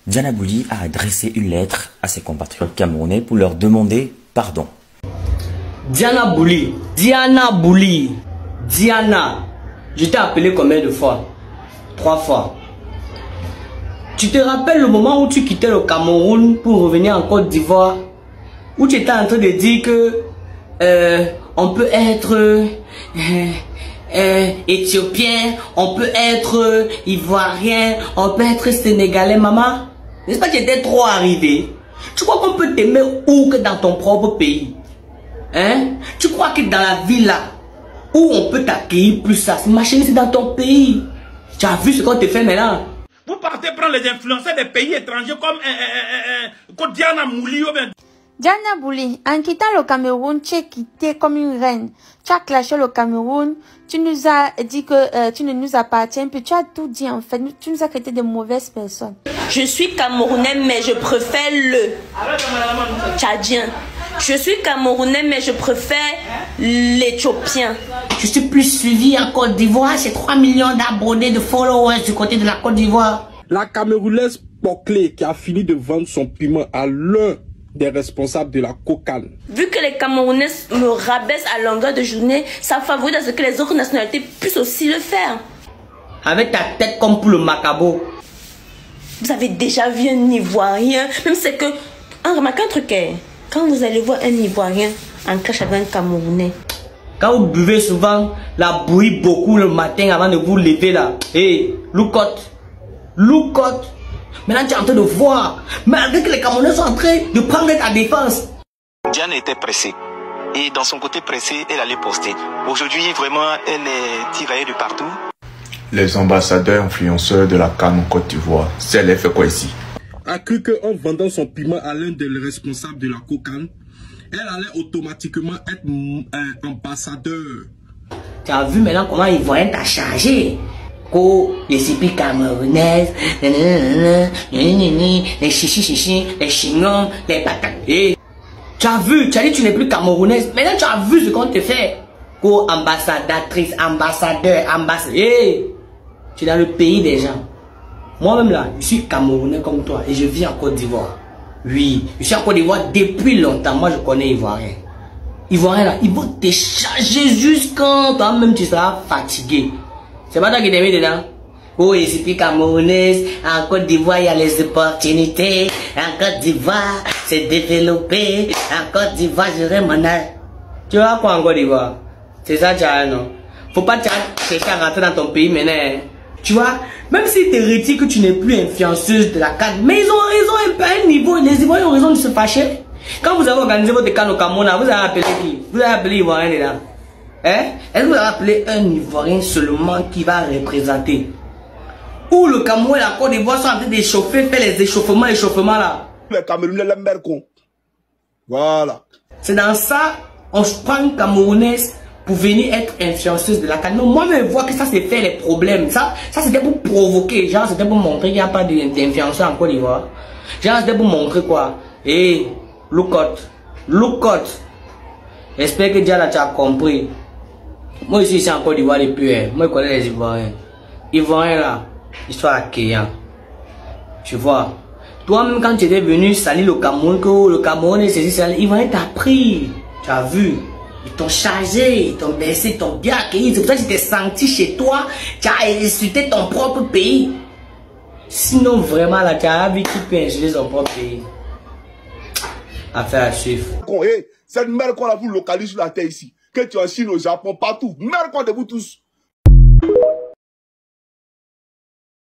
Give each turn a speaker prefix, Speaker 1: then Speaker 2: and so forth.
Speaker 1: Diana Bouli a adressé une lettre à ses compatriotes camerounais pour leur demander pardon.
Speaker 2: Diana Bouli, Diana, je t'ai appelé combien de fois? 3 fois. Tu te rappelles le moment où tu quittais le Cameroun pour revenir en Côte d'Ivoire, où tu étais en train de dire que on peut être éthiopien, on peut être ivoirien, on peut être sénégalais, maman? N'est-ce pas que tu étais trop arrivé? Tu crois qu'on peut t'aimer où que dans ton propre pays? Hein? Tu crois que dans la ville là, où on peut t'accueillir plus ça, ma chérie, c'est dans ton pays. Tu as vu ce qu'on te fait maintenant?
Speaker 3: Vous partez prendre les influenceurs des pays étrangers comme Diana Bouli.
Speaker 4: Diana Bouli, en quittant le Cameroun, tu es quittée comme une reine. Tu as clashé le Cameroun, tu nous as dit que tu ne nous appartiens plus, tu as tout dit en fait, tu nous as traité de mauvaises personnes.
Speaker 5: Je suis Camerounais mais je préfère le Tchadien. Je suis Camerounais mais je préfère l'Éthiopien.
Speaker 2: Je suis plus suivi en Côte d'Ivoire, c'est 3 millions d'abonnés, de followers du côté de la Côte d'Ivoire.
Speaker 6: La Camerounaise Poclé qui a fini de vendre son piment à l'un des responsables de la Cocane.
Speaker 5: Vu que les Camerounais me rabaissent à longueur de journée, ça favorise à ce que les autres nationalités puissent aussi le faire.
Speaker 2: Avec ta tête comme pour le macabo.
Speaker 5: Vous avez déjà vu un Ivoirien, même c'est que, remarquez un truc, quand vous allez voir un Ivoirien en clash avec un Camerounais.
Speaker 2: Quand vous buvez souvent la bouillie beaucoup le matin avant de vous lever là. Hé, loucotte. Maintenant tu es en train de voir, malgré que les Camerounais sont en train de prendre ta défense.
Speaker 7: Diane était pressée. Et dans son côté pressé, elle allait poster. Aujourd'hui, vraiment, elle est tiraillée de partout.
Speaker 8: Les ambassadeurs influenceurs de la CAN en Côte d'Ivoire, c'est l'effet quoi ici?
Speaker 6: A cru qu'en vendant son piment à l'un des responsables de la Cocane, elle allait automatiquement être ambassadeur.
Speaker 2: Tu as vu maintenant comment Ivoirien t'a chargé? Les cipis camerounaises, les chichi, les chignons, les patates. Tu as vu, tu as dit que tu n'es plus camerounaise. Maintenant tu as vu ce qu'on te fait. Ambassadrice, ambassadeur. Tu es dans le pays des gens. Moi-même là, je suis camerounais comme toi et je vis en Côte d'Ivoire. Oui, je suis en Côte d'Ivoire depuis longtemps. Moi je connais Ivoirien. Ivoirien là, ils vont te charger jusqu'à toi-même tu seras fatigué. C'est pas toi qui t'es mis dedans? Les cipis camerounaises, en Côte d'Ivoire, il y a les opportunités. En Côte d'Ivoire, c'est développé. En Côte d'Ivoire, j'aurai mon âge. Tu vois quoi en Côte d'Ivoire? C'est ça, tu as, non? Faut pas chercher à rentrer dans ton pays maintenant. Tu vois? Même si tu retires que tu n'es plus influenceuse de la CAN, mais ils ont un niveau. Les Ivoiriens ont raison de se fâcher. Quand vous avez organisé votre CAN au Cameroun, vous avez appelé qui? Vous avez appelé Ivoirien dedans? Hein? Est-ce que vous avez appelé un Ivoirien seulement qui va représenter? Où le Cameroun et la Côte d'Ivoire sont en train d'échauffer, faire les échauffements là.
Speaker 6: Les Camerounais l'aiment mercon. Voilà.
Speaker 2: C'est dans ça, on se prend une Camerounaise pour venir être influenceuse de la CAN. Moi-même, je vois que ça c'est fait les problèmes. Ça c'était pour provoquer. Genre, c'était pour montrer qu'il n'y a pas d'influenceur en Côte d'Ivoire. Genre, c'était pour montrer quoi? Loucotte. J'espère que déjà tu as compris. Moi, je suis ici en Côte d'Ivoire depuis. Moi, je connais les Ivoiriens. Ivoiriens là, ils sont accueillants. Tu vois. Toi-même, quand tu étais venu salir le Cameroun, que le Cameroun est saisi, les Ivoiriens t'ont pris. Tu as vu. Ils t'ont chargé, ils t'ont baissé, ils t'ont bien accueilli. C'est pour ça que tu t'es senti chez toi. Tu as insulté ton propre pays. Sinon, vraiment, là, tu as vu qui peut insulter son propre pays. Affaire à suivre.
Speaker 6: Cette merde qu'on a vous localise sur la terre ici. Que tu es en Chine, au Japon, partout. Merde qu'on de vous tous.